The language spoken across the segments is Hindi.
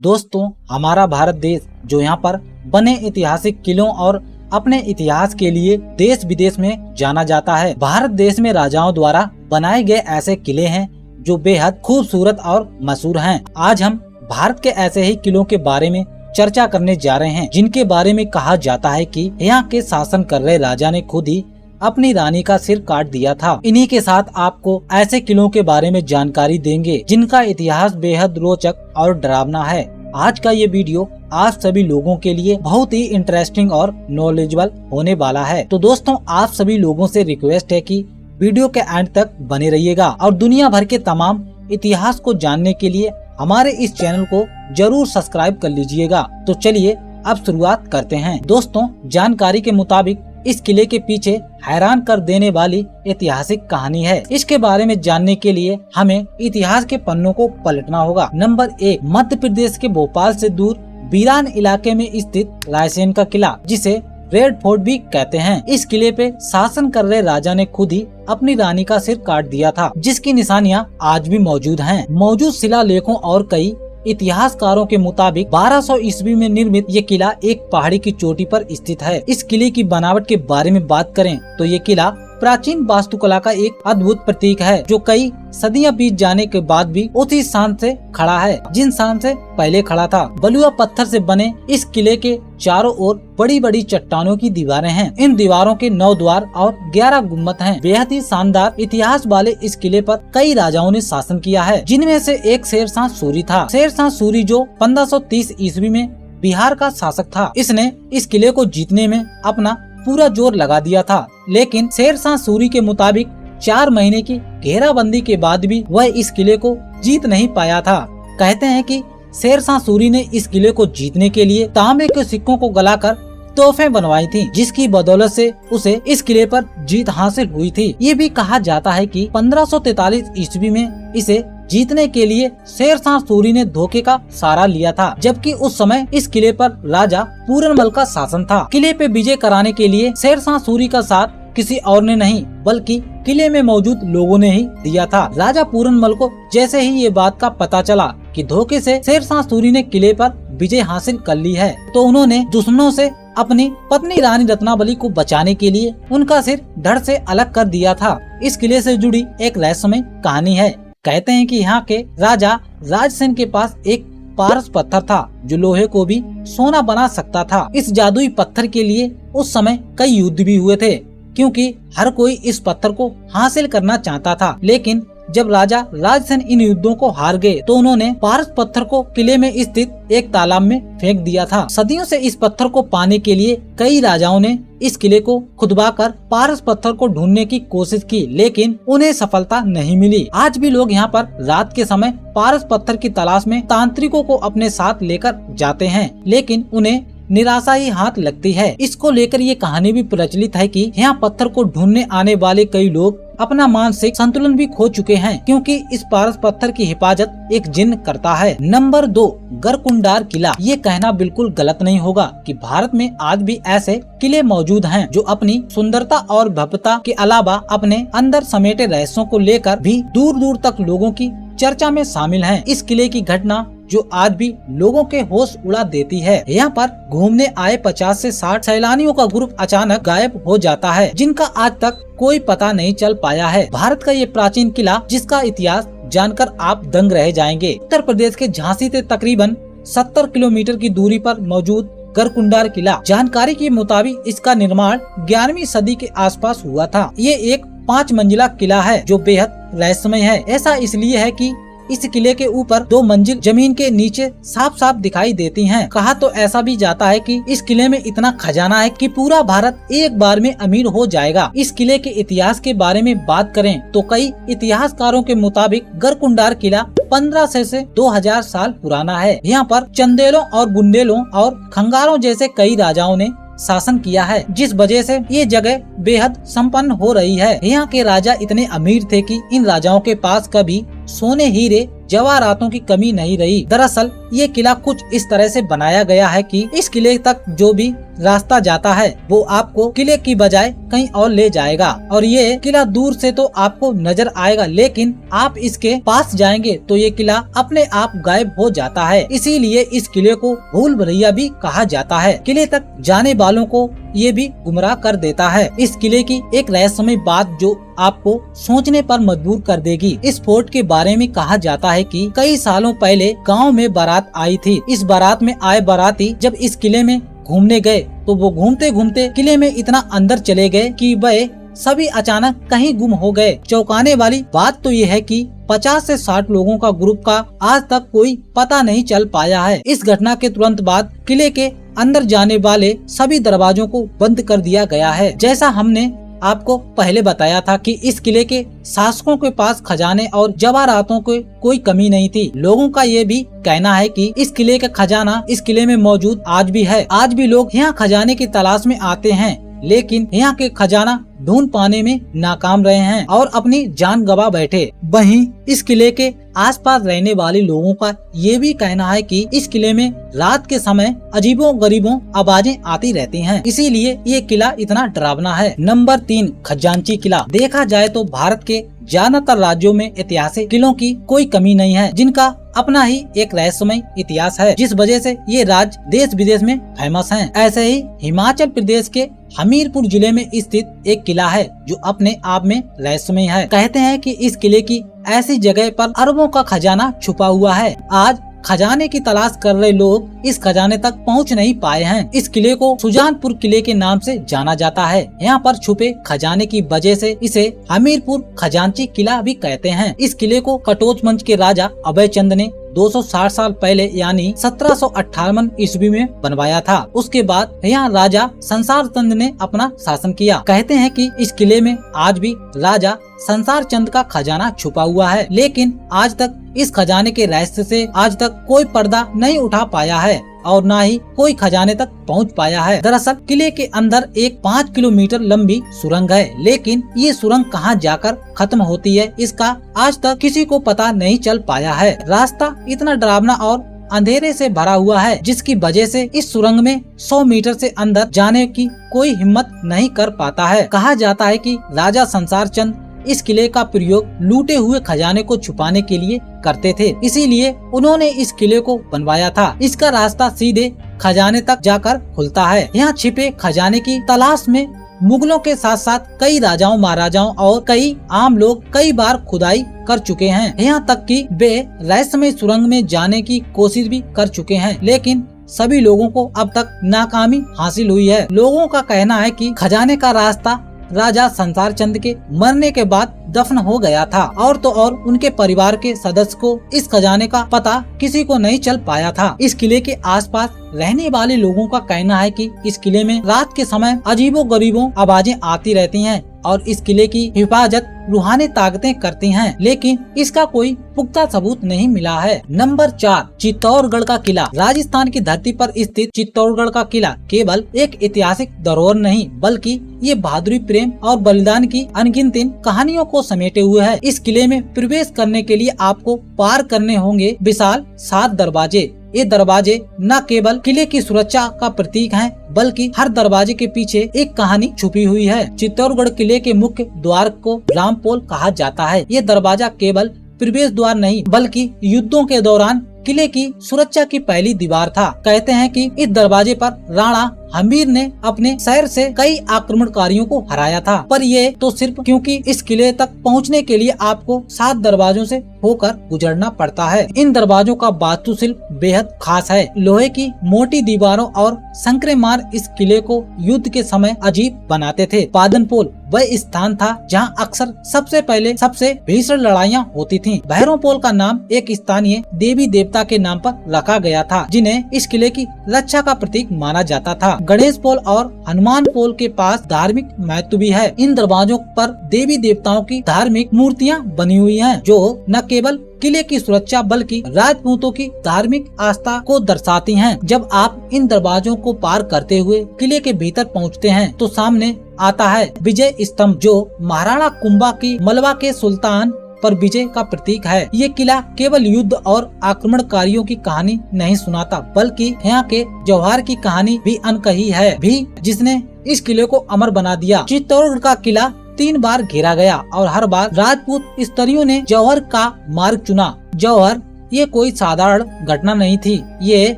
दोस्तों, हमारा भारत देश जो यहाँ पर बने ऐतिहासिक किलों और अपने इतिहास के लिए देश विदेश में जाना जाता है। भारत देश में राजाओं द्वारा बनाए गए ऐसे किले हैं जो बेहद खूबसूरत और मशहूर हैं। आज हम भारत के ऐसे ही किलों के बारे में चर्चा करने जा रहे हैं जिनके बारे में कहा जाता है कि यहाँ के शासन कर रहे राजा ने खुद ही अपनी रानी का सिर काट दिया था। इन्हीं के साथ आपको ऐसे किलों के बारे में जानकारी देंगे जिनका इतिहास बेहद रोचक और डरावना है। आज का ये वीडियो आप सभी लोगों के लिए बहुत ही इंटरेस्टिंग और नॉलेजेबल होने वाला है। तो दोस्तों, आप सभी लोगों से रिक्वेस्ट है कि वीडियो के एंड तक बने रहिएगा और दुनिया भर के तमाम इतिहास को जानने के लिए हमारे इस चैनल को जरूर सब्सक्राइब कर लीजिएगा। तो चलिए अब शुरुआत करते हैं। दोस्तों, जानकारी के मुताबिक इस किले के पीछे हैरान कर देने वाली ऐतिहासिक कहानी है। इसके बारे में जानने के लिए हमें इतिहास के पन्नों को पलटना होगा। नंबर 1, मध्य प्रदेश के भोपाल से दूर बीरान इलाके में स्थित रायसेन का किला, जिसे रेड फोर्ट भी कहते हैं। इस किले पे शासन कर रहे राजा ने खुद ही अपनी रानी का सिर काट दिया था, जिसकी निशानियां आज भी मौजूद हैं। मौजूद शिलालेखों और कई इतिहासकारों के मुताबिक 1200 ईस्वी में निर्मित ये किला एक पहाड़ी की चोटी पर स्थित है। इस किले की बनावट के बारे में बात करें तो ये किला प्राचीन वास्तुकला का एक अद्भुत प्रतीक है, जो कई सदियां बीत जाने के बाद भी उसी शान से खड़ा है जिन शान से पहले खड़ा था। बलुआ पत्थर से बने इस किले के चारों ओर बड़ी बड़ी चट्टानों की दीवारें हैं। इन दीवारों के 9 द्वार और 11 गुम्बद हैं। बेहद ही शानदार इतिहास वाले इस किले पर कई राजाओं ने शासन किया है, जिनमें से एक शेरशाह सूरी था। शेरशाह सूरी जो 1530 ईस्वी में बिहार का शासक था। इसने इस किले को जीतने में अपना पूरा जोर लगा दिया था, लेकिन शेरशाह सूरी के मुताबिक 4 महीने की घेराबंदी के बाद भी वह इस किले को जीत नहीं पाया था। कहते हैं कि शेरशाह सूरी ने इस किले को जीतने के लिए तांबे के सिक्कों को गलाकर तोहफें बनवाई थी, जिसकी बदौलत से उसे इस किले पर जीत हासिल हुई थी। ये भी कहा जाता है कि 1543 ईस्वी में इसे जीतने के लिए शेरशाह सूरी ने धोखे का सहारा लिया था, जबकि उस समय इस किले पर राजा पूरनमल का शासन था। किले पे विजय कराने के लिए शेरशाह सूरी का साथ किसी और ने नहीं बल्कि किले में मौजूद लोगों ने ही दिया था। राजा पूरनमल को जैसे ही ये बात का पता चला कि धोखे से शेरशाह सूरी ने किले पर विजय हासिल कर ली है, तो उन्होंने दुश्मनों से अपनी पत्नी रानी रत्नावली को बचाने के लिए उनका सिर धड़ से अलग कर दिया था। इस किले से जुड़ी एक रहस्यमय कहानी है। कहते हैं कि यहाँ के राजा राजसेन के पास एक पारस पत्थर था जो लोहे को भी सोना बना सकता था। इस जादुई पत्थर के लिए उस समय कई युद्ध भी हुए थे, क्योंकि हर कोई इस पत्थर को हासिल करना चाहता था। लेकिन जब राजा राजसेन इन युद्धों को हार गए तो उन्होंने पारस पत्थर को किले में स्थित एक तालाब में फेंक दिया था। सदियों से इस पत्थर को पाने के लिए कई राजाओं ने इस किले को खुदवाकर पारस पत्थर को ढूंढने की कोशिश की, लेकिन उन्हें सफलता नहीं मिली। आज भी लोग यहाँ पर रात के समय पारस पत्थर की तलाश में तांत्रिकों को अपने साथ लेकर जाते हैं, लेकिन उन्हें निराशा ही हाथ लगती है। इसको लेकर ये कहानी भी प्रचलित है कि यहाँ पत्थर को ढूंढने आने वाले कई लोग अपना मानसिक संतुलन भी खो चुके हैं, क्योंकि इस पारस पत्थर की हिफाजत एक जिन्न करता है। नंबर 2, गरकुंडार किला। ये कहना बिल्कुल गलत नहीं होगा कि भारत में आज भी ऐसे किले मौजूद हैं जो अपनी सुंदरता और भव्यता के अलावा अपने अंदर समेटे रहस्यों को लेकर भी दूर दूर तक लोगों की चर्चा में शामिल हैं। इस किले की घटना जो आज भी लोगों के होश उड़ा देती है। यहाँ पर घूमने आए 50 से 60 सैलानियों का ग्रुप अचानक गायब हो जाता है, जिनका आज तक कोई पता नहीं चल पाया है। भारत का ये प्राचीन किला, जिसका इतिहास जानकर आप दंग रह जाएंगे, उत्तर प्रदेश के झांसी से तकरीबन 70 किलोमीटर की दूरी पर मौजूद गरकुंडार किला। जानकारी के मुताबिक इसका निर्माण 11वीं सदी के आसपास हुआ था। ये एक 5 मंजिला किला है जो बेहद रहस्यमय है। ऐसा इसलिए है कि इस किले के ऊपर 2 मंजिल जमीन के नीचे साफ साफ दिखाई देती हैं। कहा तो ऐसा भी जाता है कि इस किले में इतना खजाना है कि पूरा भारत एक बार में अमीर हो जाएगा। इस किले के इतिहास के बारे में बात करें तो कई इतिहासकारों के मुताबिक गरकुंडार किला 1500 से 2000 साल पुराना है। यहाँ पर चंदेलों और बुंदेलों और खंगारों जैसे कई राजाओं ने शासन किया है, जिस वजह से ये जगह बेहद संपन्न हो रही है। यहाँ के राजा इतने अमीर थे कि इन राजाओं के पास कभी सोने, हीरे, जवाहरातों की कमी नहीं रही। दरअसल ये किला कुछ इस तरह से बनाया गया है कि इस किले तक जो भी रास्ता जाता है वो आपको किले की बजाय कहीं और ले जाएगा, और ये किला दूर से तो आपको नजर आएगा, लेकिन आप इसके पास जाएंगे तो ये किला अपने आप गायब हो जाता है। इसीलिए इस किले को भूल भुलैया भी कहा जाता है। किले तक जाने वालों को ये भी गुमराह कर देता है। इस किले की एक रहस्यमय बात जो आपको सोचने पर मजबूर कर देगी। इस फोर्ट के बारे में कहा जाता है कि कई सालों पहले गांव में बारात आई थी। इस बारात में आए बाराती जब इस किले में घूमने गए तो वो घूमते घूमते किले में इतना अंदर चले गए कि वह सभी अचानक कहीं गुम हो गए। चौंकाने वाली बात तो ये है कि 50 से 60 लोगों का ग्रुप का आज तक कोई पता नहीं चल पाया है। इस घटना के तुरंत बाद किले के अंदर जाने वाले सभी दरवाजों को बंद कर दिया गया है। जैसा हमने आपको पहले बताया था कि इस किले के शासकों के पास खजाने और जवाहरातों की कोई कमी नहीं थी। लोगों का ये भी कहना है कि इस किले का खजाना इस किले में मौजूद आज भी है। आज भी लोग यहाँ खजाने की तलाश में आते हैं, लेकिन यहाँ के खजाना ढूंढ पाने में नाकाम रहे हैं और अपनी जान गंवा बैठे। वहीं इस किले के आसपास रहने वाले लोगों का ये भी कहना है कि इस किले में रात के समय अजीबो गरीबों आवाजें आती रहती हैं, इसीलिए ये किला इतना डरावना है। नंबर 3, खजांची किला। देखा जाए तो भारत के ज्यादातर राज्यों में ऐतिहासिक किलों की कोई कमी नहीं है, जिनका अपना ही एक रहस्यमय इतिहास है, जिस वजह से ये राज्य देश विदेश में फेमस हैं। ऐसे ही हिमाचल प्रदेश के हमीरपुर जिले में स्थित एक किला है जो अपने आप में रहस्यमय है। कहते हैं कि इस किले की ऐसी जगह पर अरबों का खजाना छुपा हुआ है। आज खजाने की तलाश कर रहे लोग इस खजाने तक पहुंच नहीं पाए हैं। इस किले को सुजानपुर किले के नाम से जाना जाता है। यहाँ पर छुपे खजाने की वजह से इसे हमीरपुर खजांची किला भी कहते हैं। इस किले को कटोचमंच के राजा अभय चंद ने 260 साल पहले यानी 1758 ईस्वी में बनवाया था। उसके बाद यहाँ राजा संसार चंद ने अपना शासन किया। कहते हैं कि इस किले में आज भी राजा संसार चंद का खजाना छुपा हुआ है, लेकिन आज तक इस खजाने के रहस्य से आज तक कोई पर्दा नहीं उठा पाया है और न ही कोई खजाने तक पहुंच पाया है। दरअसल किले के अंदर एक 5 किलोमीटर लंबी सुरंग है, लेकिन ये सुरंग कहां जाकर खत्म होती है इसका आज तक किसी को पता नहीं चल पाया है। रास्ता इतना डरावना और अंधेरे से भरा हुआ है, जिसकी वजह से इस सुरंग में 100 मीटर से अंदर जाने की कोई हिम्मत नहीं कर पाता है। कहा जाता है कि राजा संसार चंद इस किले का प्रयोग लूटे हुए खजाने को छुपाने के लिए करते थे, इसीलिए उन्होंने इस किले को बनवाया था। इसका रास्ता सीधे खजाने तक जाकर खुलता है। यहाँ छिपे खजाने की तलाश में मुगलों के साथ साथ कई राजाओं महाराजाओं और कई आम लोग कई बार खुदाई कर चुके हैं। यहाँ तक कि वे रहस्यमय सुरंग में जाने की कोशिश भी कर चुके हैं, लेकिन सभी लोगों को अब तक नाकामी हासिल हुई है। लोगों का कहना है कि खजाने का रास्ता राजा संसार चंद के मरने के बाद दफन हो गया था, और तो और उनके परिवार के सदस्य को इस खजाने का पता किसी को नहीं चल पाया था। इस किले के आसपास रहने वाले लोगों का कहना है कि इस किले में रात के समय अजीबो गरीबों आवाजें आती रहती हैं और इस किले की हिफाजत रूहानी ताकतें करती हैं, लेकिन इसका कोई पुख्ता सबूत नहीं मिला है। नंबर 4, चित्तौड़गढ़ का किला। राजस्थान की धरती पर स्थित चित्तौड़गढ़ का किला केवल एक ऐतिहासिक धरोहर नहीं, बल्कि ये बहादुरी, प्रेम और बलिदान की अनगिनत कहानियों को समेटे हुए है। इस किले में प्रवेश करने के लिए आपको पार करने होंगे विशाल 7 दरवाजे। ये दरवाजे न केवल किले की सुरक्षा का प्रतीक हैं, बल्कि हर दरवाजे के पीछे एक कहानी छुपी हुई है। चित्तौड़गढ़ किले के मुख्य द्वार को रामपोल कहा जाता है। ये दरवाजा केवल प्रवेश द्वार नहीं, बल्कि युद्धों के दौरान किले की सुरक्षा की पहली दीवार था। कहते हैं कि इस दरवाजे पर राणा हमीर ने अपने शहर से कई आक्रमणकारियों को हराया था, पर ये तो सिर्फ क्योंकि इस किले तक पहुंचने के लिए आपको 7 दरवाजों से होकर गुजरना पड़ता है। इन दरवाजों का वास्तुशिल्प बेहद खास है। लोहे की मोटी दीवारों और संक्रेमार इस किले को युद्ध के समय अजीब बनाते थे। पादनपोल वह स्थान था जहां अक्सर सबसे पहले सबसे भीषण लड़ाइयां होती थीं। भैरवपोल का नाम एक स्थानीय देवी देवता के नाम पर रखा गया था, जिन्हें इस किले की रक्षा का प्रतीक माना जाता था। गणेश पोल और हनुमान पोल के पास धार्मिक महत्व भी है। इन दरवाजों पर देवी देवताओं की धार्मिक मूर्तियां बनी हुई हैं, जो न केवल किले की सुरक्षा बल्कि राजपूतों की धार्मिक आस्था को दर्शाती हैं। जब आप इन दरवाजों को पार करते हुए किले के भीतर पहुंचते हैं, तो सामने आता है विजय स्तंभ, जो महाराणा कुंभा की मलवा के सुल्तान पर विजय का प्रतीक है। ये किला केवल युद्ध और आक्रमणकारियों की कहानी नहीं सुनाता, बल्कि यहाँ के जौहर की कहानी भी अनकही है भी, जिसने इस किले को अमर बना दिया। चित्तौड़गढ़ का किला 3 बार घेरा गया और हर बार राजपूत स्तरियों ने जौहर का मार्ग चुना। जौहर ये कोई साधारण घटना नहीं थी, ये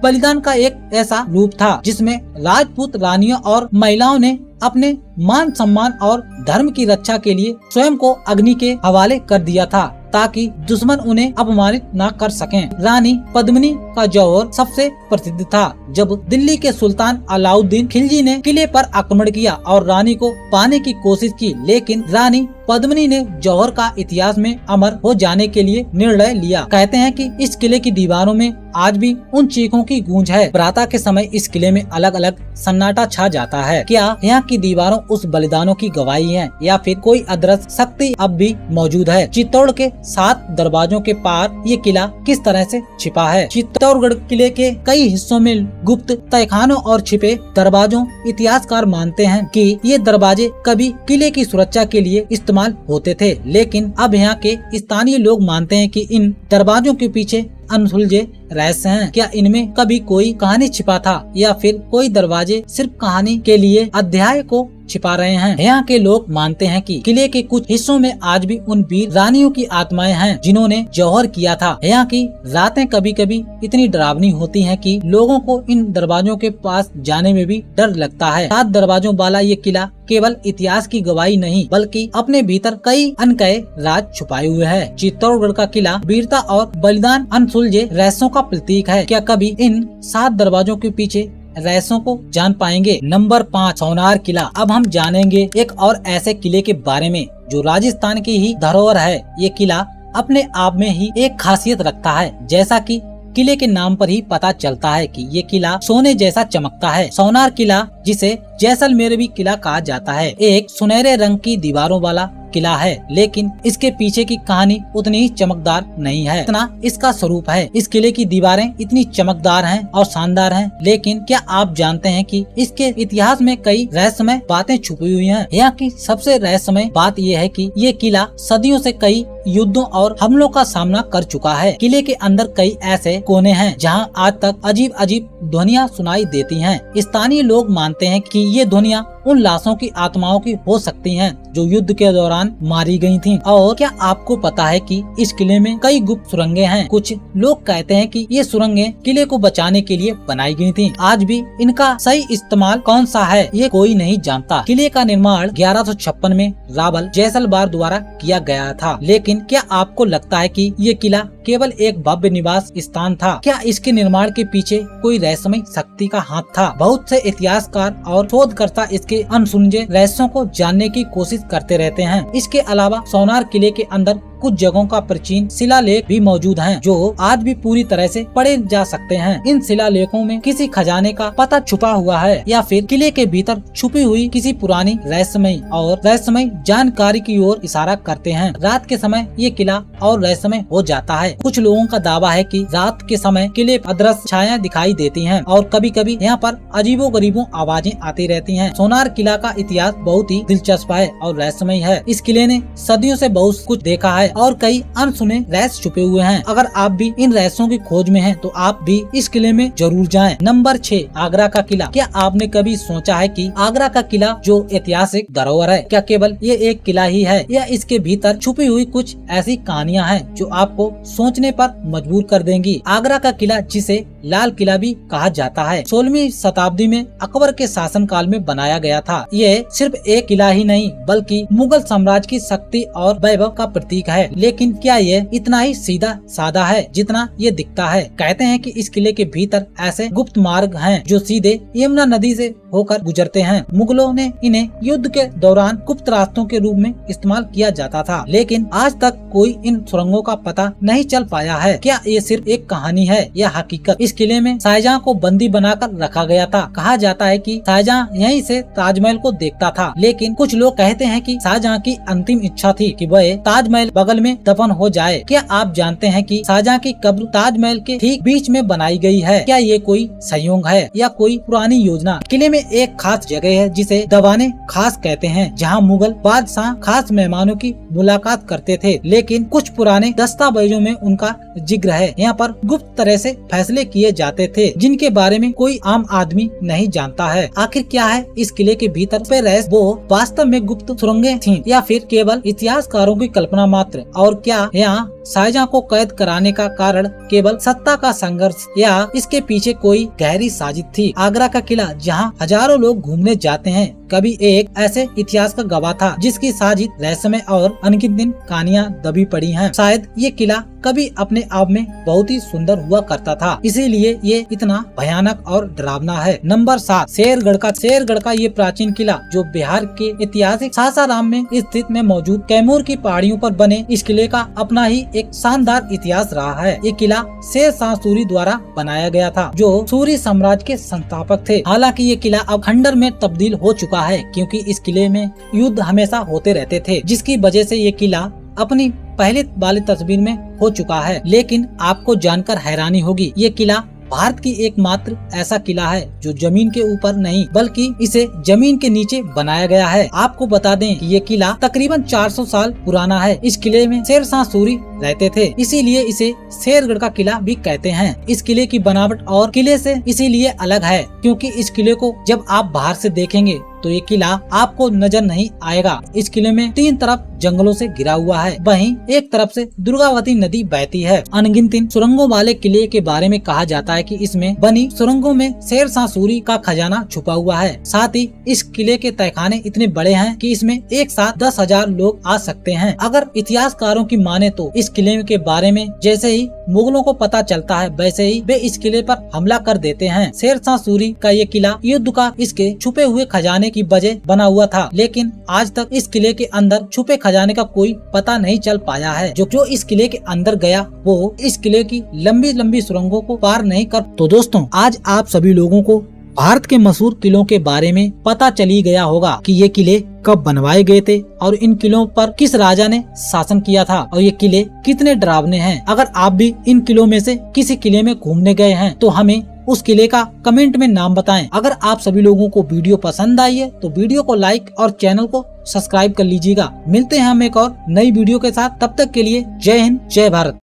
बलिदान का एक ऐसा रूप था जिसमें राजपूत रानियों और महिलाओं ने अपने मान सम्मान और धर्म की रक्षा के लिए स्वयं को अग्नि के हवाले कर दिया था, ताकि दुश्मन उन्हें अपमानित न कर सकें। रानी पद्मिनी का जौहर सबसे प्रसिद्ध था। जब दिल्ली के सुल्तान अलाउद्दीन खिलजी ने किले पर आक्रमण किया और रानी को पाने की कोशिश की, लेकिन रानी पद्मिनी ने जौहर का इतिहास में अमर हो जाने के लिए निर्णय लिया। कहते हैं कि इस किले की दीवारों में आज भी उन चीखों की गूंज है। प्रातः के समय इस किले में अलग अलग सन्नाटा छा जाता है। क्या यहाँ की दीवारों उस बलिदानों की गवाही है या फिर कोई अदृश्य शक्ति अब भी मौजूद है? चित्तौड़ के 7 दरवाजों के पार ये किला किस तरह से छिपा है? चित्तौड़गढ़ किले के कई हिस्सों में गुप्त तहखानों और छिपे दरवाजों इतिहासकार मानते हैं कि ये दरवाजे कभी किले की सुरक्षा के लिए इस्तेमाल होते थे, लेकिन अब यहाँ के स्थानीय लोग मानते हैं कि इन दरवाजों के पीछे अनसुलझे रहस्य हैं। क्या इनमें कभी कोई कहानी छिपा था या फिर कोई दरवाजे सिर्फ कहानी के लिए अध्याय को छिपा रहे हैं? यहाँ के लोग मानते हैं कि किले के कुछ हिस्सों में आज भी उन वीर रानियों की आत्माएं हैं जिन्होंने जौहर किया था। यहाँ की रातें कभी कभी इतनी डरावनी होती हैं कि लोगों को इन दरवाजों के पास जाने में भी डर लगता है। 7 दरवाजों वाला ये किला केवल इतिहास की गवाही नहीं, बल्कि अपने भीतर कई अनकहे राज छुपाए हुए है। चित्तौड़गढ़ का किला वीरता और बलिदान अनसुलझे रहस्यों का प्रतीक है। क्या कभी इन 7 दरवाजों के पीछे रहस्यों को जान पाएंगे? नंबर 5, सोनार किला। अब हम जानेंगे एक और ऐसे किले के बारे में जो राजस्थान की ही धरोहर है। ये किला अपने आप में ही एक खासियत रखता है। जैसा कि किले के नाम पर ही पता चलता है कि ये किला सोने जैसा चमकता है। सोनार किला, जिसे जैसलमेरवी किला कहा जाता है, एक सुनहरे रंग की दीवारों वाला किला है, लेकिन इसके पीछे की कहानी उतनी ही चमकदार नहीं है जितना इसका स्वरूप है। इस किले की दीवारें इतनी चमकदार हैं और शानदार हैं, लेकिन क्या आप जानते हैं कि इसके इतिहास में कई रहस्यमय बातें छुपी हुई हैं? यहाँ की सबसे रहस्यमय बात यह है कि ये किला सदियों से कई युद्धों और हमलों का सामना कर चुका है। किले के अंदर कई ऐसे कोने हैं जहाँ आज तक अजीब अजीब ध्वनियाँ सुनाई देती हैं। स्थानीय लोग मानते हैं कि ये ध्वनियाँ उन लाशों की आत्माओं की हो सकती हैं जो युद्ध के दौरान मारी गई थीं। और क्या आपको पता है कि इस किले में कई गुप्त सुरंगें हैं? कुछ लोग कहते हैं कि ये सुरंगें किले को बचाने के लिए बनाई गई थीं। आज भी इनका सही इस्तेमाल कौन सा है ये कोई नहीं जानता। किले का निर्माण 1156 में रावल जैसलबार द्वारा किया गया था, लेकिन क्या आपको लगता है कि ये किला केवल एक भव्य निवास स्थान था? क्या इसके निर्माण के पीछे कोई रहस्यमय शक्ति का हाथ था? बहुत से इतिहासकार और शोधकर्ता इसके अनसुलझे रहस्यों को जानने की कोशिश करते रहते हैं। इसके अलावा सोनार किले के अंदर कुछ जगहों का प्राचीन शिलालेख भी मौजूद हैं, जो आज भी पूरी तरह से पढ़े जा सकते हैं। इन शिलालेखों में किसी खजाने का पता छुपा हुआ है या फिर किले के भीतर छुपी हुई किसी पुरानी रहस्यमय जानकारी की ओर इशारा करते हैं। रात के समय ये किला और रहस्यमय हो जाता है। कुछ लोगों का दावा है कि रात के समय किले पर अदृश्य छाया दिखाई देती हैं और कभी कभी यहाँ पर अजीबोगरीबों आवाजें आती रहती हैं। सोनार किला का इतिहास बहुत ही दिलचस्प है और रहस्यमय है। इस किले ने सदियों से बहुत कुछ देखा है और कई अनसुने रहस्य छुपे हुए हैं। अगर आप भी इन रहस्यों की खोज में हैं, तो आप भी इस किले में जरूर जाएं। नंबर 6, आगरा का किला। क्या आपने कभी सोचा है कि आगरा का किला जो ऐतिहासिक धरोहर है, क्या केवल ये एक किला ही है या इसके भीतर छुपी हुई कुछ ऐसी कहानियां हैं जो आपको सोचने पर मजबूर कर देंगी? आगरा का किला, जिसे लाल किला भी कहा जाता है, 16वीं शताब्दी में अकबर के शासनकाल में बनाया गया था। ये सिर्फ एक किला ही नहीं बल्कि मुगल साम्राज्य की शक्ति और वैभव का प्रतीक है। लेकिन क्या ये इतना ही सीधा साधा है जितना ये दिखता है? कहते हैं कि इस किले के भीतर ऐसे गुप्त मार्ग हैं जो सीधे यमुना नदी से होकर गुजरते हैं। मुगलों ने इन्हें युद्ध के दौरान गुप्त रास्तों के रूप में इस्तेमाल किया जाता था, लेकिन आज तक कोई इन सुरंगों का पता नहीं चल पाया है। क्या ये सिर्फ एक कहानी है या हकीकत? इस किले में शाहजहां को बंदी बनाकर रखा गया था। कहा जाता है कि शाहजहां यहीं से ताजमहल को देखता था, लेकिन कुछ लोग कहते हैं कि शाहजहां की अंतिम इच्छा थी कि वह ताजमहल बगल में दफन हो जाए। क्या आप जानते हैं कि शाहजहां की कब्र ताजमहल के ठीक बीच में बनाई गई है? क्या ये कोई संयोग है या कोई पुरानी योजना? किले में एक खास जगह है जिसे दवाने खास कहते हैं, जहाँ मुगल बादशाह खास मेहमानों की मुलाकात करते थे, लेकिन कुछ पुराने दस्तावेजों में उनका जिक्र है। यहाँ पर गुप्त तरह से फैसले किए जाते थे जिनके बारे में कोई आम आदमी नहीं जानता है। आखिर क्या है इस किले के भीतर पे रहस्य? वो वास्तव में गुप्त सुरंगें थीं या फिर केवल इतिहासकारों की कल्पना मात्र? और क्या यहाँ शाहजहां को कैद कराने का कारण केवल सत्ता का संघर्ष या इसके पीछे कोई गहरी साजिश थी? आगरा का किला जहाँ हजारों लोग घूमने जाते हैं, कभी एक ऐसे इतिहास का गवाह था जिसकी साजिश, रहस्यमय और अनगिनत कहानियां दबी पड़ी हैं। शायद ये किला कभी अपने आप में बहुत ही सुंदर हुआ करता था, इसीलिए ये इतना भयानक और डरावना है। नंबर 7, शेरगढ़ का ये प्राचीन किला जो बिहार के ऐतिहासिक सासाराम में स्थित में मौजूद कैमूर की पहाड़ियों पर बने इस किले का अपना ही एक शानदार इतिहास रहा है। ये किला शेर शाह सूरी द्वारा बनाया गया था, जो सूरी साम्राज्य के संस्थापक थे। हालांकि ये किला अब खंडर में तब्दील हो चुका है, क्योंकि इस किले में युद्ध हमेशा होते रहते थे, जिसकी वजह से ये किला अपनी पहले वाली तस्वीर में हो चुका है। लेकिन आपको जानकर हैरानी होगी, ये किला भारत की एकमात्र ऐसा किला है जो जमीन के ऊपर नहीं बल्कि इसे जमीन के नीचे बनाया गया है। आपको बता दें कि ये किला तकरीबन 400 साल पुराना है। इस किले में शेर शाह सूरी रहते थे, इसीलिए इसे शेरगढ़ का किला भी कहते हैं। इस किले की बनावट और किले से इसीलिए अलग है क्योंकि इस किले को जब आप बाहर से देखेंगे तो ये किला आपको नजर नहीं आएगा। इस किले में 3 तरफ जंगलों से घिरा हुआ है, वहीं एक तरफ से दुर्गावती नदी बहती है। अनगिनत सुरंगों वाले किले के बारे में कहा जाता है कि इसमें बनी सुरंगों में शेर शाह सूरी का खजाना छुपा हुआ है। साथ ही इस किले के तहखाने इतने बड़े हैं कि इसमें एक साथ 10,000 लोग आ सकते हैं। अगर इतिहासकारों की माने तो इस किले के बारे में जैसे ही मुगलों को पता चलता है वैसे ही वे इस किले पर हमला कर देते हैं। शेर शाह सूरी का ये किला युद्ध का इसके छुपे हुए खजाने की वजह बना हुआ था, लेकिन आज तक इस किले के अंदर छुपे खजाने का कोई पता नहीं चल पाया है। जो इस किले के अंदर गया वो इस किले की लंबी लंबी सुरंगों को पार नहीं कर। तो दोस्तों, आज आप सभी लोगों को भारत के मशहूर किलों के बारे में पता चली गया होगा कि ये किले कब बनवाए गए थे और इन किलों पर किस राजा ने शासन किया था और ये किले कितने डरावने हैं। अगर आप भी इन किलों में से किसी किले में घूमने गए हैं तो हमें उस किले का कमेंट में नाम बताएं। अगर आप सभी लोगों को वीडियो पसंद आई है तो वीडियो को लाइक और चैनल को सब्सक्राइब कर लीजिएगा। मिलते हैं हम एक और नई वीडियो के साथ, तब तक के लिए जय हिंद, जय भारत।